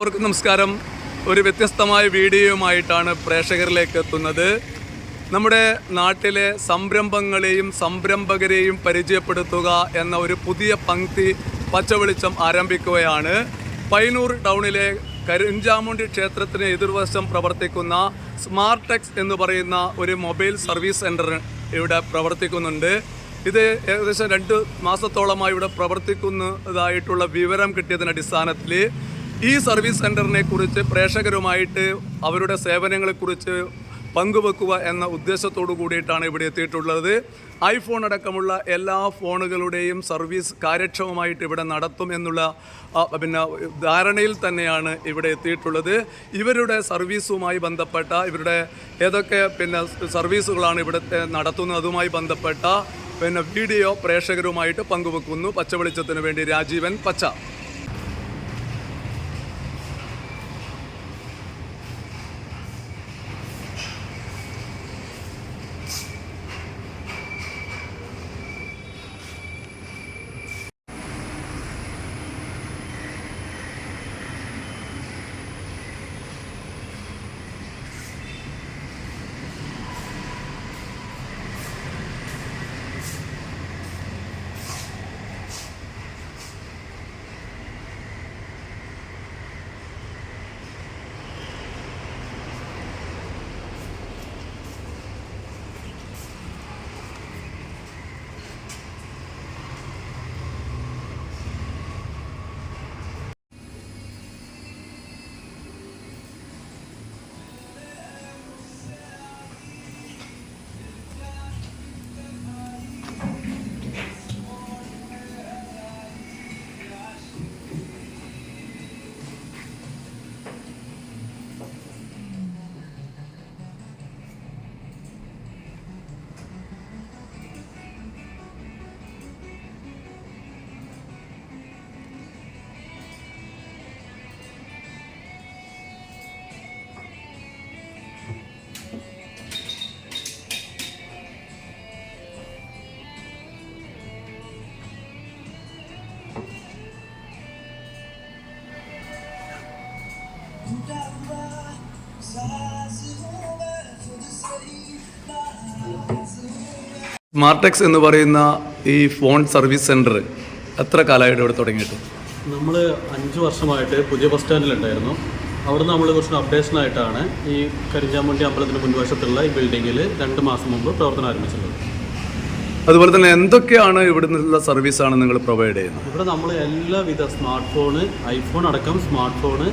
അവർക്ക് നമസ്കാരം. ഒരു വ്യത്യസ്തമായ വീഡിയോയുമായിട്ടാണ് പ്രേക്ഷകരിലേക്ക് എത്തുന്നത്. നമ്മുടെ നാട്ടിലെ സംരംഭങ്ങളെയും സംരംഭകരെയും പരിചയപ്പെടുത്തുക എന്ന ഒരു പുതിയ പങ്ക്തി പച്ചവെളിച്ചം ആരംഭിക്കുകയാണ്. പയ്യന്നൂർ ടൗണിലെ കരിഞ്ചാമുണ്ടി ക്ഷേത്രത്തിന് എതിർവശം പ്രവർത്തിക്കുന്ന സ്മാർട്ടെക്സ് എന്ന് പറയുന്ന ഒരു മൊബൈൽ സർവീസ് സെൻറ്റർ ഇവിടെ പ്രവർത്തിക്കുന്നുണ്ട്. ഇത് ഏകദേശം 2 മാസത്തോളമായി ഇവിടെ പ്രവർത്തിക്കുന്നതായിട്ടുള്ള വിവരം കിട്ടിയതിൻ്റെ അടിസ്ഥാനത്തിൽ ഈ സർവീസ് സെൻറ്ററിനെ കുറിച്ച് പ്രേക്ഷകരുമായിട്ട് അവരുടെ സേവനങ്ങളെക്കുറിച്ച് പങ്കുവെക്കുക എന്ന ഉദ്ദേശത്തോടു കൂടിയിട്ടാണ് ഇവിടെ എത്തിയിട്ടുള്ളത്. ഐഫോൺ അടക്കമുള്ള എല്ലാ ഫോണുകളുടെയും സർവീസ് കാര്യക്ഷമമായിട്ട് ഇവിടെ നടത്തും എന്നുള്ള ധാരണയിൽ തന്നെയാണ് ഇവിടെ എത്തിയിട്ടുള്ളത്. ഇവരുടെ സർവീസുമായി ബന്ധപ്പെട്ട ഇവരുടെ ഏതൊക്കെ സർവീസുകളാണ് ഇവിടെ നടത്തുന്നത് അതുമായി ബന്ധപ്പെട്ട വീഡിയോ പ്രേക്ഷകരുമായിട്ട് പങ്കുവെക്കുന്നു. പച്ചവെളിച്ചത്തിന് വേണ്ടി രാജീവൻ പച്ച. സ്മാർട്ടെക്സ് എന്ന് പറയുന്ന ഈ ഫോൺ സർവീസ് സെൻറ്റർ എത്ര കാലമായിട്ട് ഇവിടെ തുടങ്ങിയിട്ട്? നമ്മൾ 5 വർഷമായിട്ട് പുതിയ ബസ് സ്റ്റാൻഡിലുണ്ടായിരുന്നു. അവിടുന്ന് നമ്മൾ കുറച്ച് അപ്ഡേഷനായിട്ടാണ് ഈ കരിഞ്ചാമുണ്ടി അമ്പലത്തിന് മുൻവശത്തുള്ള ഈ ബിൽഡിങ്ങിൽ 2 മാസം മുമ്പ് പ്രവർത്തനം ആരംഭിച്ചിട്ടുള്ളത്. അതുപോലെ തന്നെ എന്തൊക്കെയാണ് ഇവിടെ നിന്നുള്ള സർവീസാണ് നിങ്ങൾ പ്രൊവൈഡ് ചെയ്യുന്നത്? ഇവിടെ നമ്മൾ എല്ലാവിധ സ്മാർട്ട് ഫോണ്, ഐഫോൺ അടക്കം സ്മാർട്ട് ഫോണ്,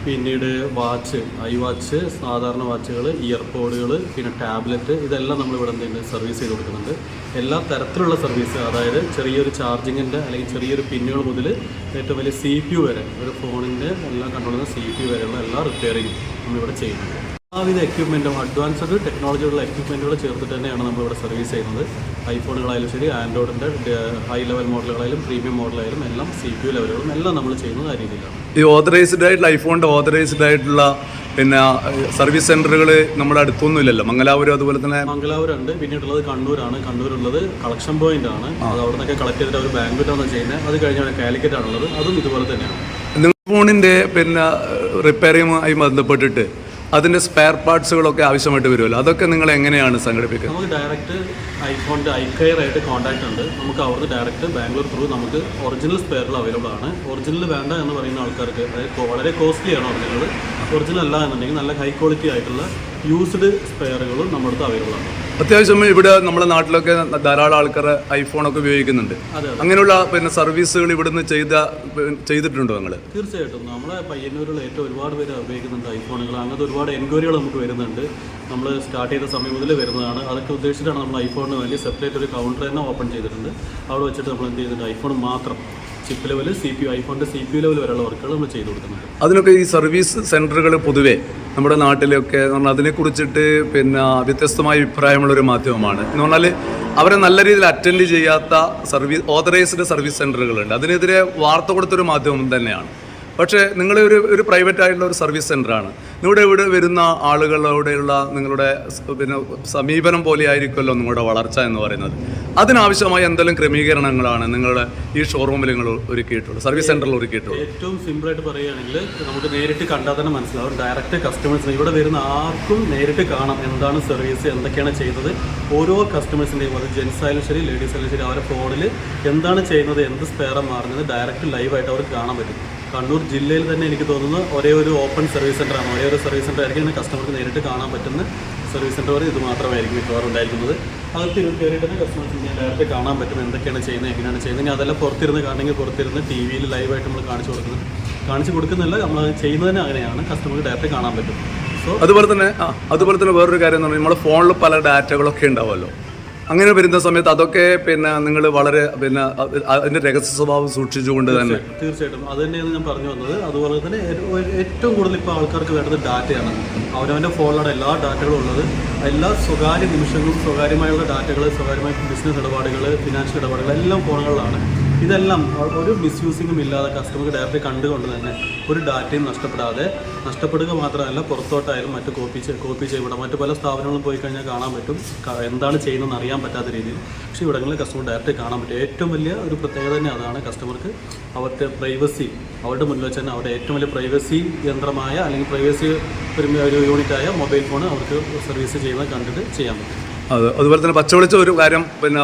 പിന്നീട് വാച്ച്, ഐ വാച്ച്, സാധാരണ വാച്ചുകൾ, ഇയർപോഡുകൾ, പിന്നെ ടാബ്ലറ്റ്, ഇതെല്ലാം നമ്മൾ ഇവിടെ എന്തെങ്കിലും സർവീസ് ചെയ്ത് കൊടുക്കുന്നുണ്ട്. എല്ലാ തരത്തിലുള്ള സർവീസ്, അതായത് ചെറിയൊരു ചാർജിങ്ങിൻ്റെ അല്ലെങ്കിൽ ചെറിയൊരു പിന്നുകൾ മുതൽ ഏറ്റവും വലിയ CPU വരെ, ഒരു ഫോണിൻ്റെ എല്ലാം കൺട്രോൾ ചെയ്യുന്ന CPU വരെയുള്ള എല്ലാ റിപ്പയറിങ്ങും നമ്മളിവിടെ ചെയ്യുന്നുണ്ട്. എല്ലാവിധ എക്യുപ്മെൻറ്റും അഡ്വാൻസ്ഡ് ടെക്നോളജിയുള്ള എക്യുപ്മെൻറ്റുകൾ ചേർത്തിട്ട് തന്നെയാണ് നമ്മളിവിടെ സർവീസ് ചെയ്യുന്നത്. ഐഫോണുകളായാലും ശരി, ആൻഡ്രോയിഡിൻ്റെ ഹൈ ലെവൽ മോഡലുകളായാലും പ്രീമിയം മോഡലായാലും എല്ലാം CPU ലെവലുകളും എല്ലാം നമ്മൾ ചെയ്യുന്നത് ആ രീതിയിലാണ്. ഈ ഓതറൈസ്ഡ് ആയിട്ടുള്ള ഐഫോണിൻ്റെ ഓതറൈസ്ഡ് ആയിട്ടുള്ള സർവീസ് സെൻ്ററുകൾ നമ്മുടെ അടുത്തൊന്നുമില്ലല്ലോ. മംഗലാപുരം അതുപോലെ തന്നെ മംഗലാപുരമുണ്ട്. പിന്നീടുള്ളത് കണ്ണൂരാണ്. കണ്ണൂരുള്ളത് കളക്ഷൻ പോയിന്റ് ആണ്. അത് അവിടെ നിന്നൊക്കെ കളക്ട് ചെയ്തിട്ട് അവർ ബാംഗ്ലൂരാണ് ചെയ്യുന്നത്. അത് കഴിഞ്ഞാൽ കാലിക്കറ്റ് ആണുള്ളത്. അതും ഇതുപോലെ തന്നെയാണ്. നിങ്ങൾ ഫോണിൻ്റെ റിപ്പയറിങ്ങുമായി ബന്ധപ്പെട്ടിട്ട് അതിൻ്റെ സ്പെയർ പാർട്സുകളൊക്കെ ആവശ്യമായിട്ട് വരുമല്ലോ, അതൊക്കെ നിങ്ങൾ എങ്ങനെയാണ് സംഘടിപ്പിക്കുന്നത്? നമുക്ക് ഡയറക്റ്റ് ഐഫോണിൻ്റെ ഐക്കയർ ആയിട്ട് കോൺടാക്ട് ഉണ്ട്. നമുക്ക് അവിടുന്ന് ഡയറക്റ്റ് ബാംഗ്ലൂർ ത്രൂ നമുക്ക് ഒറിജിനൽ സ്പെയറുകൾ അവൈലബിൾ ആണ്. ഒറിജിനൽ വേണ്ട എന്ന് പറയുന്ന ആൾക്കാർക്ക്, അതായത് വളരെ കോസ്റ്റ്ലിയാണ് ഒറിജിനൽ, ഒറിജിനൽ അല്ല എന്നുണ്ടെങ്കിൽ നല്ല ഹൈ ക്വാളിറ്റി ആയിട്ടുള്ള യൂസ്ഡ് സ്പെയറുകളും നമ്മുടെ അടുത്ത് അവൈലബിൾ ആണ്. അത്യാവശ്യം ഇവിടെ നമ്മുടെ നാട്ടിലൊക്കെ ധാരാളം ആൾക്കാർ ഐഫോണൊക്കെ ഉപയോഗിക്കുന്നുണ്ട്. അങ്ങനെയുള്ള സർവീസുകൾ ഇവിടുന്ന് ചെയ്തിട്ടുണ്ടോ നിങ്ങൾ? തീർച്ചയായിട്ടും. നമ്മളെ പയ്യന്നൂരിൽ ഏറ്റവും ഒരുപാട് പേര് ഉപയോഗിക്കുന്നുണ്ട് ഐഫോണുകൾ. അങ്ങനത്തെ ഒരുപാട് എൻക്വയറികൾ നമുക്ക് വരുന്നുണ്ട്. നമ്മൾ സ്റ്റാർട്ട് ചെയ്ത സമയം മുതൽ വരുന്നതാണ്. അതൊക്കെ ഉദ്ദേശിച്ചിട്ടാണ് നമ്മൾ ഐഫോണിന് വേണ്ടി സെപ്പറേറ്റ് ഒരു കൗണ്ടർ തന്നെ ഓപ്പൺ ചെയ്തിട്ടുണ്ട്. അവിടെ വെച്ചിട്ട് നമ്മൾ എന്ത് ചെയ്തിട്ടുണ്ട്, ഐഫോൺ മാത്രം chip level, CPU, ഐഫോണിൻ്റെ CPU level വരെയുള്ള വർക്കുകൾ നമ്മൾ ചെയ്തു കൊടുക്കുന്നുണ്ട്. അതിനൊക്കെ ഈ സർവീസ് സെൻറ്ററുകൾ പൊതുവേ നമ്മുടെ നാട്ടിലൊക്കെ എന്ന് പറഞ്ഞാൽ അതിനെക്കുറിച്ചിട്ട് വ്യത്യസ്തമായ അഭിപ്രായമുള്ളൊരു മാധ്യമമാണ്. എന്ന് പറഞ്ഞാൽ അവരെ നല്ല രീതിയിൽ അറ്റൻഡ് ചെയ്യാത്ത ഓതറൈസ്ഡ് സർവീസ് സെൻറ്ററുകളുണ്ട്. അതിനെതിരെ വാർത്ത കൊടുത്തൊരു മാധ്യമം തന്നെയാണ്. പക്ഷേ നിങ്ങൾ ഒരു പ്രൈവറ്റ് ആയിട്ടുള്ള ഒരു സർവീസ് സെൻ്ററാണ്. നിങ്ങളുടെ ഇവിടെ വരുന്ന ആളുകളോടെയുള്ള നിങ്ങളുടെ പിന്നെ സമീപനം പോലെ ആയിരിക്കുമല്ലോ നിങ്ങളുടെ വളർച്ച എന്ന് പറയുന്നത്. അതിനാവശ്യമായ എന്തെങ്കിലും ക്രമീകരണങ്ങളാണ് നിങ്ങളുടെ ഈ ഷോറൂമിൽ നിങ്ങൾ ഒരുക്കിയിട്ടുള്ളത്, സർവീസ് സെൻ്ററിൽ ഒരുക്കിയിട്ടുള്ളത്? ഏറ്റവും സിമ്പിളായിട്ട് പറയുകയാണെങ്കിൽ നമുക്ക് നേരിട്ട് കണ്ടാൽ തന്നെ മനസ്സിലാവും. ഡയറക്റ്റ് കസ്റ്റമേഴ്സിന് ഇവിടെ വരുന്ന ആർക്കും നേരിട്ട് കാണാം എന്താണ് സർവീസ്, എന്തൊക്കെയാണ് ചെയ്യുന്നത്. ഓരോ കസ്റ്റമേഴ്സിൻ്റെയും, അത് ജെൻസ് ആയാലും ശരി ലേഡീസ് ആയാലും ശരി, അവരുടെ ഫോണിൽ എന്താണ് ചെയ്യുന്നത്, എന്ത് സ്പെയറാണ് മാറുന്നത് ഡയറക്റ്റ് ലൈവായിട്ട് അവർക്ക് കാണാൻ പറ്റും. കണ്ണൂർ ജില്ലയിൽ തന്നെ എനിക്ക് തോന്നുന്നു ഒരേ ഒരു ഓപ്പൺ സർവീസ് സെൻ്ററാണ്, ഒരേ ഒരു സർവീസ് സെൻ്റർ ആയിരിക്കും കസ്റ്റമർക്ക് നേരിട്ട് കാണാൻ പറ്റുന്ന സർവീസ് സെൻ്റർ ഇത് മാത്രമായിരിക്കും മിക്കവാറും ഉണ്ടായിരിക്കുന്നത്. അകത്ത് കയറിയിട്ട് തന്നെ കസ്റ്റമേഴ്സിന് ഡയറക്റ്റ് കാണാൻ പറ്റും എന്തൊക്കെയാണ് ചെയ്യുന്നത്, എങ്ങനെയാണ് ചെയ്യുന്നത്. ഇനി അതെല്ലാം പുറത്തിരുന്ന് കാണണമെങ്കിൽ പുറത്തിരുന്ന് ടി വിയിൽ ലൈവായിട്ട് നമ്മൾ കാണിച്ചു കൊടുക്കുന്നില്ല, നമ്മൾ ചെയ്യുന്നതിന് അങ്ങനെയാണ്, കസ്റ്റമർക്ക് ഡയറക്റ്റ് കാണാൻ പറ്റും. സോ അതുപോലെ തന്നെ വേറൊരു കാര്യം എന്ന് പറഞ്ഞാൽ നമ്മുടെ ഫോണിൽ പല ഡാറ്റകളൊക്കെ ഉണ്ടാവുമല്ലോ. അങ്ങനെ വരുന്ന സമയത്ത് അതൊക്കെ പിന്നെ നിങ്ങൾ വളരെ പിന്നെ അതിൻ്റെ രഹസ്യ സ്വഭാവം സൂക്ഷിച്ചുകൊണ്ട് തന്നെ. തീർച്ചയായിട്ടും അത് തന്നെയാണ് ഞാൻ പറഞ്ഞു വന്നത്. അതുപോലെ തന്നെ ഏറ്റവും കൂടുതൽ ഇപ്പോൾ ആൾക്കാർക്ക് വേണ്ടത് ഡാറ്റയാണ്. അവനവൻ്റെ ഫോണിലാണ് എല്ലാ ഡാറ്റകളും ഉള്ളത്. എല്ലാ സ്വകാര്യ നിമിഷങ്ങളും സ്വകാര്യമായുള്ള ഡാറ്റകൾ, സ്വകാര്യമായ ബിസിനസ് ഇടപാടുകൾ, ഫിനാൻഷ്യൽ ഇടപാടുകൾ എല്ലാം ഫോണുകളിലാണ്. ഇതെല്ലാം ഒരു മിസ്യൂസിങ്ങും ഇല്ലാതെ കസ്റ്റമർക്ക് ഡയറക്റ്റ് കണ്ടുകൊണ്ട് തന്നെ ഒരു ഡാറ്റയും നഷ്ടപ്പെടുക മാത്രമല്ല പുറത്തോട്ടായാലും മറ്റ് കോപ്പി ചെയ്യപ്പെടാം. മറ്റ് പല സ്ഥാപനങ്ങളും പോയി കഴിഞ്ഞാൽ കാണാൻ പറ്റും എന്താണ് ചെയ്യുന്നതെന്ന് അറിയാൻ പറ്റാത്ത രീതിയിൽ. പക്ഷേ ഇവിടങ്ങളിൽ കസ്റ്റമർ ഡയറക്റ്റ് കാണാൻ പറ്റും. ഏറ്റവും വലിയ ഒരു പ്രത്യേകത തന്നെ അതാണ്. കസ്റ്റമർക്ക് അവരുടെ പ്രൈവസി അവരുടെ മുന്നിൽ വെച്ച് തന്നെ അവരുടെ ഏറ്റവും വലിയ പ്രൈവസി യന്ത്രമായ അല്ലെങ്കിൽ പ്രൈവസി ഒരു യൂണിറ്റായ മൊബൈൽ ഫോൺ അവർക്ക് സർവീസ് ചെയ്യുന്നത് കണ്ടിട്ട് ചെയ്യാൻ പറ്റും. അതുപോലെ തന്നെ പച്ചവെളിച്ച ഒരു കാര്യം പിന്നെ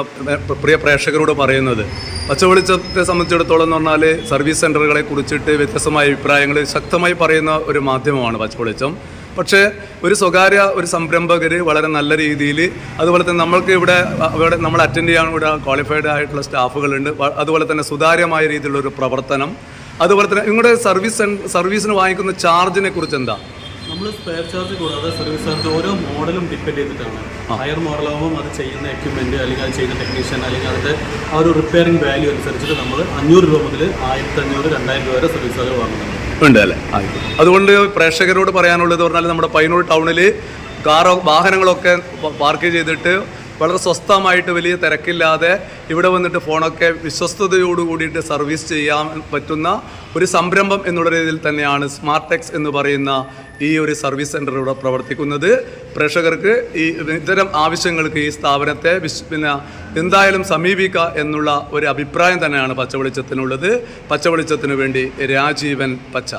പ്രിയ പ്രേക്ഷകരോട് പറയുന്നത്, പച്ചവെളിച്ചത്തെ സംബന്ധിച്ചിടത്തോളം എന്ന് പറഞ്ഞാൽ സർവീസ് സെൻ്ററുകളെ കുറിച്ചിട്ട് വ്യത്യസ്തമായ അഭിപ്രായങ്ങൾ ശക്തമായി പറയുന്ന ഒരു മാധ്യമമാണ് പച്ചവെളിച്ചം. പക്ഷേ ഒരു സംരംഭകർ വളരെ നല്ല രീതിയിൽ, അതുപോലെ തന്നെ നമ്മൾക്ക് ഇവിടെ നമ്മൾ അറ്റൻഡ് ചെയ്യാൻ ഇവിടെ ക്വാളിഫൈഡ് ആയിട്ടുള്ള സ്റ്റാഫുകളുണ്ട്. അതുപോലെ തന്നെ സുതാര്യമായ രീതിയിലുള്ളൊരു പ്രവർത്തനം. അതുപോലെ തന്നെ നിങ്ങളുടെ സർവീസിന് വാങ്ങിക്കുന്ന ചാർജിനെ കുറിച്ച് എന്താ? നമ്മൾ സ്പെയർ ചാർജ് കൂടാതെ സർവീസ് ചാർജ് ഓരോ മോഡലും ഡിപ്പെൻഡ് ചെയ്തിട്ടാണ്. ഹയർ മോഡലാകുമ്പോൾ അത് ചെയ്യുന്ന എക്യുപ്മെൻറ്റ് അല്ലെങ്കിൽ അത് ചെയ്യുന്ന ടെക്നീഷ്യൻ അല്ലെങ്കിൽ അതിൻ്റെ ആ ഒരു റിപ്പയറിംഗ് വാല്യൂ അനുസരിച്ചിട്ട് നമ്മൾ 500 രൂപ മുതൽ 1500, 2000 രൂപ വരെ സർവീസ് ചാർജ് വാങ്ങുന്നുണ്ട്. ഉണ്ട് അല്ലേ? അതുകൊണ്ട് പ്രേക്ഷകരോട് പറയാനുള്ളത് പറഞ്ഞാൽ നമ്മുടെ പയ്യന്നൂർ ടൗണിൽ വാഹനങ്ങളൊക്കെ പാർക്ക് ചെയ്തിട്ട് വളരെ സ്വസ്ഥമായിട്ട് വലിയ തിരക്കില്ലാതെ ഇവിടെ വന്നിട്ട് ഫോണൊക്കെ വിശ്വസ്തയോട് കൂടിയിട്ട് സർവീസ് ചെയ്യാൻ പറ്റുന്ന ഒരു സംരംഭം എന്നുള്ള രീതിയിൽ തന്നെയാണ് സ്മാർട്ടെക്സ് എന്ന് പറയുന്ന ഈ ഒരു സർവീസ് സെൻ്റർ ഇവിടെ പ്രവർത്തിക്കുന്നത്. പ്രേക്ഷകർക്ക് ഈ ഇത്തരം ആവശ്യങ്ങൾക്ക് ഈ സ്ഥാപനത്തെ പിന്നെ എന്തായാലും സമീപിക്കുക എന്നുള്ള ഒരു അഭിപ്രായം തന്നെയാണ് പച്ചവെളിച്ചത്തിനുള്ളത്. പച്ചവെളിച്ചത്തിനു വേണ്ടി രാജീവൻ പച്ച.